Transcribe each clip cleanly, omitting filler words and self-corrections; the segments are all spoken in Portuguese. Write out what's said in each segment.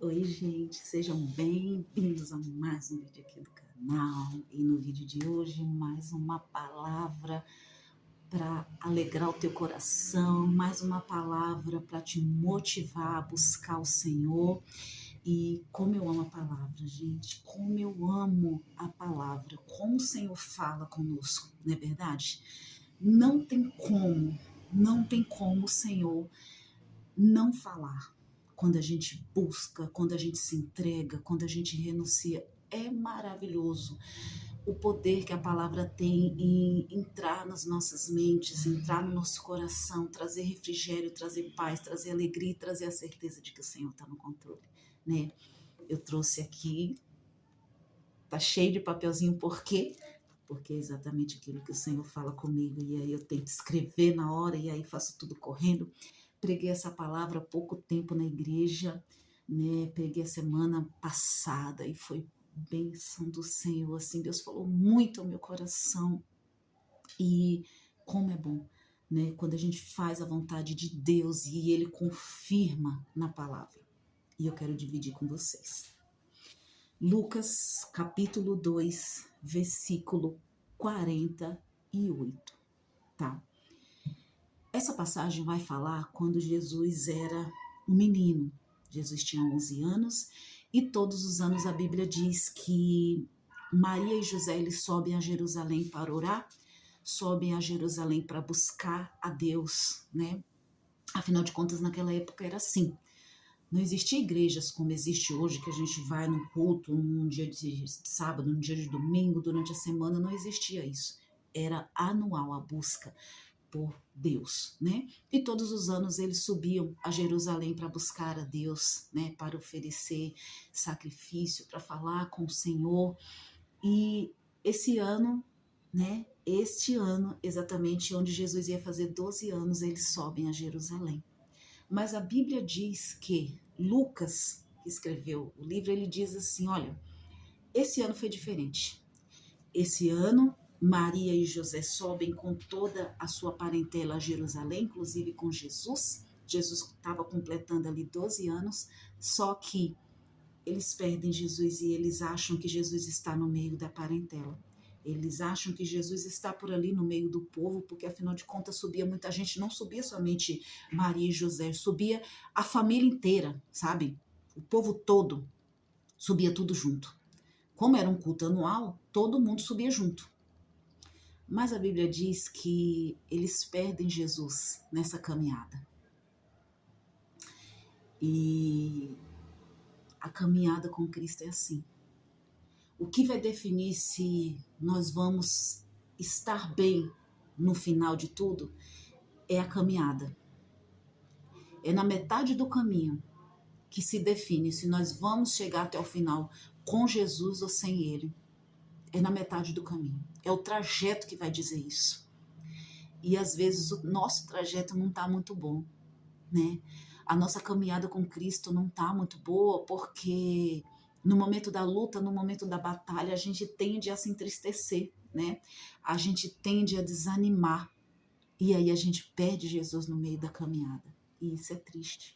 Oi, gente, sejam bem-vindos a mais um vídeo aqui do canal. E no vídeo de hoje, mais uma palavra para alegrar o teu coração, mais uma palavra para te motivar a buscar o Senhor. E como eu amo a palavra, gente, como eu amo a palavra, como o Senhor fala conosco, não é verdade? Não tem como, não tem como o Senhor não falar. Quando a gente busca, quando a gente se entrega, quando a gente renuncia, é maravilhoso o poder que a palavra tem em entrar nas nossas mentes, entrar no nosso coração, trazer refrigério, trazer paz, trazer alegria e trazer a certeza de que o Senhor está no controle, né? Eu trouxe aqui, tá cheio de papelzinho, por quê? Porque é exatamente aquilo que o Senhor fala comigo, e aí eu tenho que escrever na hora, e aí faço tudo correndo. Preguei essa palavra há pouco tempo na igreja, né? Preguei a semana passada e foi bênção do Senhor, assim, Deus falou muito ao meu coração. E como é bom, né? Quando a gente faz a vontade de Deus e Ele confirma na palavra. E eu quero dividir com vocês. Lucas capítulo 2, versículo 48, tá? Essa passagem vai falar quando Jesus era um menino. Jesus tinha 11 anos e todos os anos a Bíblia diz que Maria e José eles sobem a Jerusalém para orar, sobem a Jerusalém para buscar a Deus, né? Afinal de contas, naquela época era assim. Não existia igrejas como existe hoje, que a gente vai num culto, num dia de sábado, num dia de domingo, durante a semana, não existia isso. Era anual a busca por Deus, né? E todos os anos eles subiam a Jerusalém para buscar a Deus, né? Para oferecer sacrifício, para falar com o Senhor. E esse ano, né? Este ano, exatamente onde Jesus ia fazer 12 anos, eles sobem a Jerusalém. Mas a Bíblia diz que Lucas, que escreveu o livro, ele diz assim, olha, esse ano foi diferente. Esse ano, Maria e José sobem com toda a sua parentela a Jerusalém, inclusive com Jesus. Jesus estava completando ali 12 anos, só que eles perdem Jesus e eles acham que Jesus está no meio da parentela. Eles acham que Jesus está por ali no meio do povo, porque afinal de contas subia muita gente, não subia somente Maria e José, subia a família inteira, sabe? O povo todo subia tudo junto. Como era um culto anual, todo mundo subia junto. Mas a Bíblia diz que eles perdem Jesus nessa caminhada. E a caminhada com Cristo é assim. O que vai definir se nós vamos estar bem no final de tudo é a caminhada. É na metade do caminho que se define se nós vamos chegar até o final com Jesus ou sem Ele. É na metade do caminho. É o trajeto que vai dizer isso. E às vezes o nosso trajeto não está muito bom, né? A nossa caminhada com Cristo não está muito boa porque no momento da luta, no momento da batalha, a gente tende a se entristecer, né? A gente tende a desanimar e aí a gente perde Jesus no meio da caminhada. E isso é triste.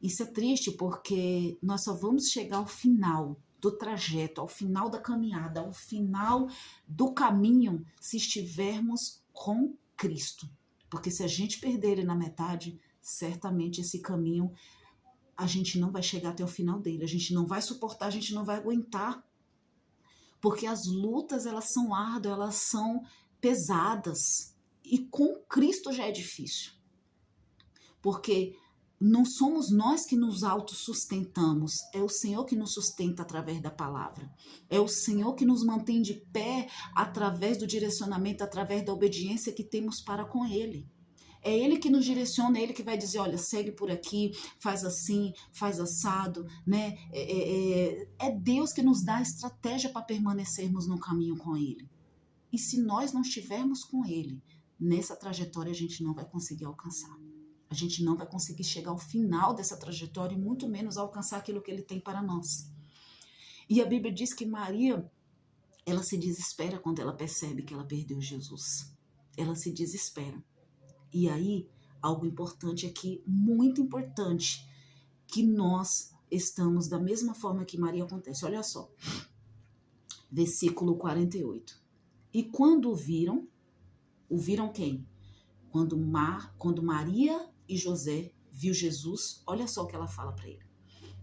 Isso é triste porque nós só vamos chegar ao final do trajeto, ao final da caminhada, ao final do caminho, se estivermos com Cristo. Porque se a gente perder ele na metade, certamente esse caminho a gente não vai chegar até o final dele, a gente não vai suportar, a gente não vai aguentar. Porque as lutas, elas são árduas, elas são pesadas. E com Cristo já é difícil. Porque não somos nós que nos autossustentamos, é o Senhor que nos sustenta através da palavra. É o Senhor que nos mantém de pé através do direcionamento, através da obediência que temos para com Ele. É Ele que nos direciona, é Ele que vai dizer, olha, segue por aqui, faz assim, faz assado, né? É Deus que nos dá a estratégia para permanecermos no caminho com Ele. E se nós não estivermos com Ele, nessa trajetória a gente não vai conseguir alcançar. A gente não vai conseguir chegar ao final dessa trajetória e muito menos alcançar aquilo que Ele tem para nós. E a Bíblia diz que Maria, ela se desespera quando ela percebe que ela perdeu Jesus. Ela se desespera. E aí, algo importante aqui, muito importante, que nós estamos da mesma forma que Maria acontece. Olha só, versículo 48. E quando o viram quem? Quando Maria e José viu Jesus, olha só o que ela fala para ele.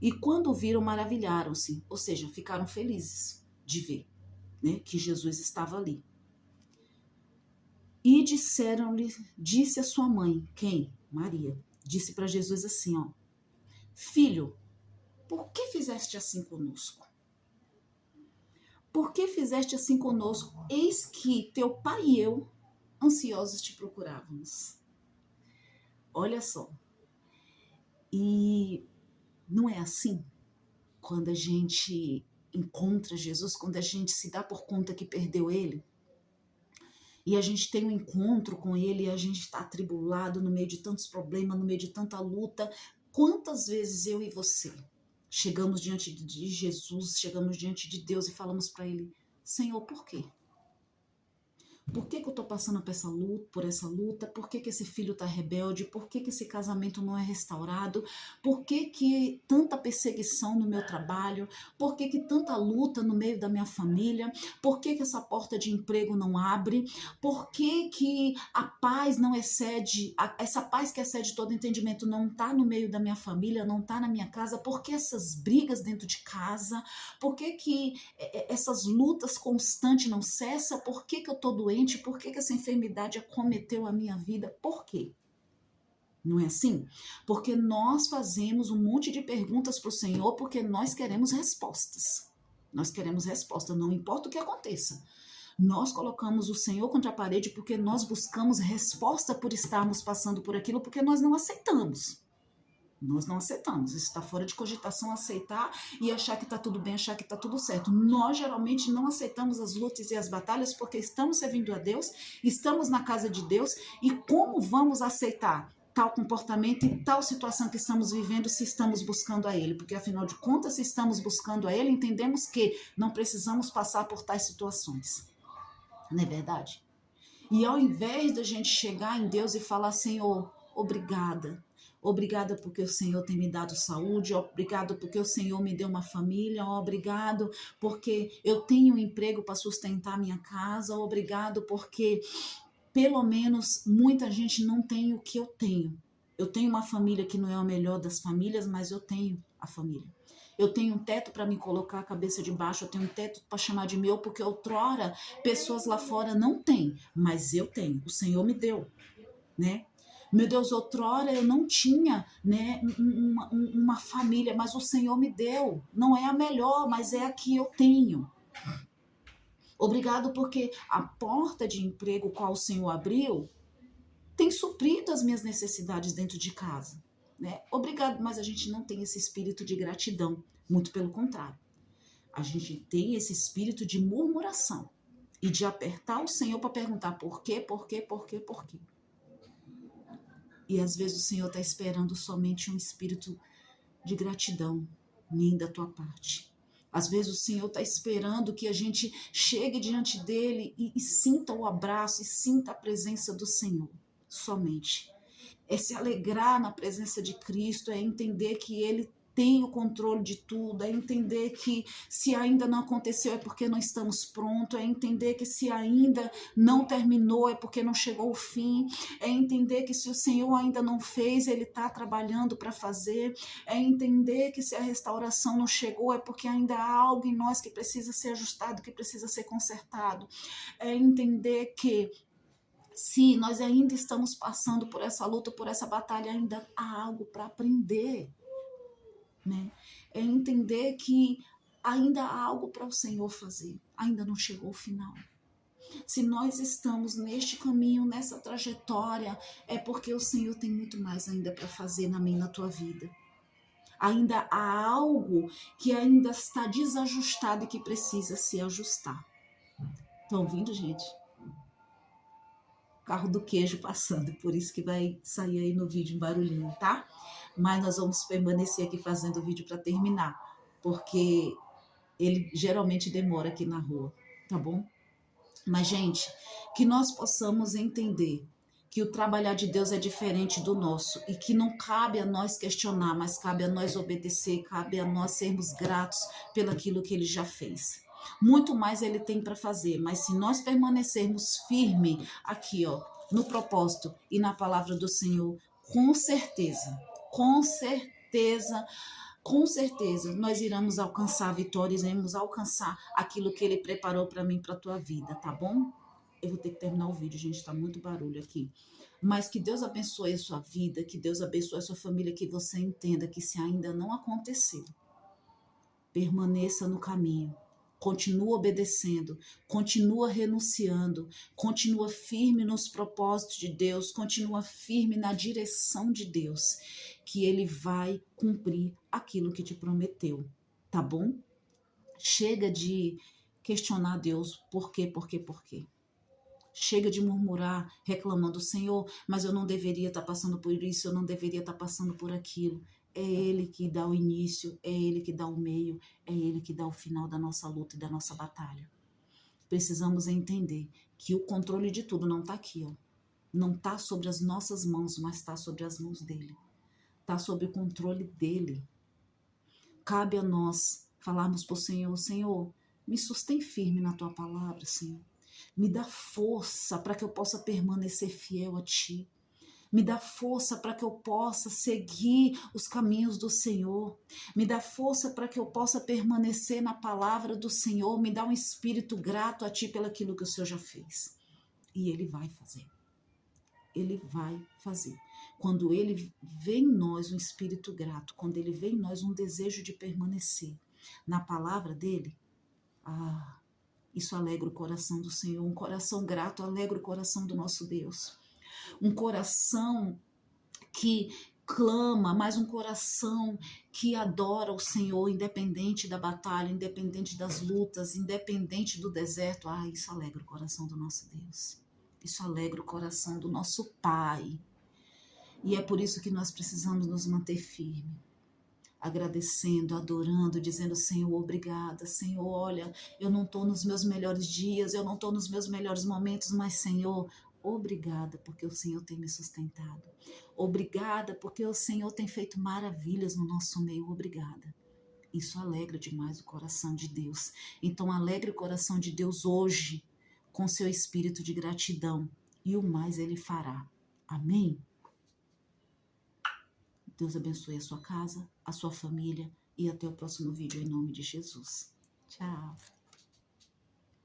E quando o viram, maravilharam-se, ou seja, ficaram felizes de ver, né, que Jesus estava ali. E disseram-lhe, disse a sua mãe, quem? Maria, disse para Jesus assim, ó, filho, por que fizeste assim conosco? Por que fizeste assim conosco? Eis que teu pai e eu, ansiosos, te procurávamos. Olha só. E não é assim quando a gente encontra Jesus, quando a gente se dá por conta que perdeu ele, e a gente tem um encontro com ele e a gente está atribulado no meio de tantos problemas, no meio de tanta luta. Quantas vezes eu e você chegamos diante de Jesus, chegamos diante de Deus e falamos para ele, Senhor, por quê? Por que eu estou passando por essa luta? Por que esse filho está rebelde? Por que esse casamento não é restaurado? Por que tanta perseguição no meu trabalho? Por que tanta luta no meio da minha família? Por que essa porta de emprego não abre? Por que a paz não excede, essa paz que excede todo entendimento não está no meio da minha família, não está na minha casa? Por que essas brigas dentro de casa? Por que essas lutas constantes não cessam? Por que eu estou doente? Por que essa enfermidade acometeu a minha vida? Por quê? Não é assim? Porque nós fazemos um monte de perguntas para o Senhor porque nós queremos respostas. Nós queremos resposta, não importa o que aconteça. Nós colocamos o Senhor contra a parede porque nós buscamos resposta por estarmos passando por aquilo, porque nós não aceitamos. Nós não aceitamos, isso está fora de cogitação aceitar e achar que está tudo bem, achar que está tudo certo. Nós geralmente não aceitamos as lutas e as batalhas porque estamos servindo a Deus, estamos na casa de Deus e como vamos aceitar tal comportamento e tal situação que estamos vivendo se estamos buscando a Ele? Porque afinal de contas, se estamos buscando a Ele, entendemos que não precisamos passar por tais situações. Não é verdade? E ao invés da gente chegar em Deus e falar, Senhor, obrigada. Obrigada porque o Senhor tem me dado saúde, obrigado porque o Senhor me deu uma família, obrigado porque eu tenho um emprego para sustentar minha casa, obrigado porque pelo menos muita gente não tem o que eu tenho. Eu tenho uma família que não é a melhor das famílias, mas eu tenho a família. Eu tenho um teto para me colocar a cabeça de baixo, eu tenho um teto para chamar de meu, porque outrora pessoas lá fora não têm, mas eu tenho, o Senhor me deu, né? Meu Deus, outrora eu não tinha, né, uma família, mas o Senhor me deu. Não é a melhor, mas é a que eu tenho. Obrigado porque a porta de emprego qual o Senhor abriu tem suprido as minhas necessidades dentro de casa. Né? Obrigado, mas a gente não tem esse espírito de gratidão, muito pelo contrário. A gente tem esse espírito de murmuração e de apertar o Senhor para perguntar por quê, por quê, por quê, por quê. E às vezes o Senhor está esperando somente um espírito de gratidão, nem da tua parte. Às vezes o Senhor está esperando que a gente chegue diante dele e sinta o abraço e sinta a presença do Senhor, somente. É se alegrar na presença de Cristo, é entender que Ele tem o controle de tudo, é entender que se ainda não aconteceu é porque não estamos prontos, é entender que se ainda não terminou é porque não chegou o fim, é entender que se o Senhor ainda não fez, Ele está trabalhando para fazer, é entender que se a restauração não chegou é porque ainda há algo em nós que precisa ser ajustado, que precisa ser consertado, é entender que se nós ainda estamos passando por essa luta, por essa batalha, ainda há algo para aprender, né? É entender que ainda há algo para o Senhor fazer, ainda não chegou o final. Se nós estamos neste caminho, nessa trajetória, é porque o Senhor tem muito mais ainda para fazer na minha e na tua vida. Ainda há algo que ainda está desajustado e que precisa se ajustar. Estão ouvindo, gente? Carro do queijo passando, por isso que vai sair aí no vídeo um barulhinho, tá? Mas nós vamos permanecer aqui fazendo o vídeo para terminar, porque ele geralmente demora aqui na rua, tá bom? Mas, gente, que nós possamos entender que o trabalhar de Deus é diferente do nosso e que não cabe a nós questionar, mas cabe a nós obedecer, cabe a nós sermos gratos pelaquilo que ele já fez. Muito mais ele tem para fazer, mas se nós permanecermos firme aqui, ó, no propósito e na palavra do Senhor, com certeza, com certeza, com certeza, nós iremos alcançar a vitória, iremos alcançar aquilo que ele preparou para mim, para a tua vida, tá bom? Eu vou ter que terminar o vídeo, gente, tá muito barulho aqui. Mas que Deus abençoe a sua vida, que Deus abençoe a sua família, que você entenda que se ainda não aconteceu, permaneça no caminho. Continua obedecendo, continua renunciando, continua firme nos propósitos de Deus, continua firme na direção de Deus, que Ele vai cumprir aquilo que te prometeu, tá bom? Chega de questionar Deus, por quê, por quê, por quê? Chega de murmurar, reclamando, Senhor, mas eu não deveria estar passando por isso, eu não deveria estar passando por aquilo. É Ele que dá o início, é Ele que dá o meio, é Ele que dá o final da nossa luta e da nossa batalha. Precisamos entender que o controle de tudo não está aqui, ó. Não está sobre as nossas mãos, mas está sobre as mãos dele. Está sob o controle dele. Cabe a nós falarmos para o Senhor, Senhor, me sustém firme na tua palavra, Senhor. Me dá força para que eu possa permanecer fiel a ti. Me dá força para que eu possa seguir os caminhos do Senhor. Me dá força para que eu possa permanecer na palavra do Senhor. Me dá um espírito grato a ti pelaquilo que o Senhor já fez. E Ele vai fazer. Ele vai fazer. Quando Ele vê em nós um espírito grato, quando Ele vê em nós um desejo de permanecer na palavra dEle, isso alegra o coração do Senhor. Um coração grato alegra o coração do nosso Deus. Um coração que clama, mas um coração que adora o Senhor, independente da batalha, independente das lutas, independente do deserto. Isso alegra o coração do nosso Deus. Isso alegra o coração do nosso Pai. E é por isso que nós precisamos nos manter firmes. Agradecendo, adorando, dizendo, Senhor, obrigada, Senhor, olha, eu não estou nos meus melhores dias, eu não estou nos meus melhores momentos, mas, Senhor, obrigada, porque o Senhor tem me sustentado. Obrigada, porque o Senhor tem feito maravilhas no nosso meio, obrigada. Isso alegra demais o coração de Deus. Então, alegre o coração de Deus hoje, com seu espírito de gratidão, e o mais Ele fará. Amém? Deus abençoe a sua casa, a sua família e até o próximo vídeo em nome de Jesus. Tchau!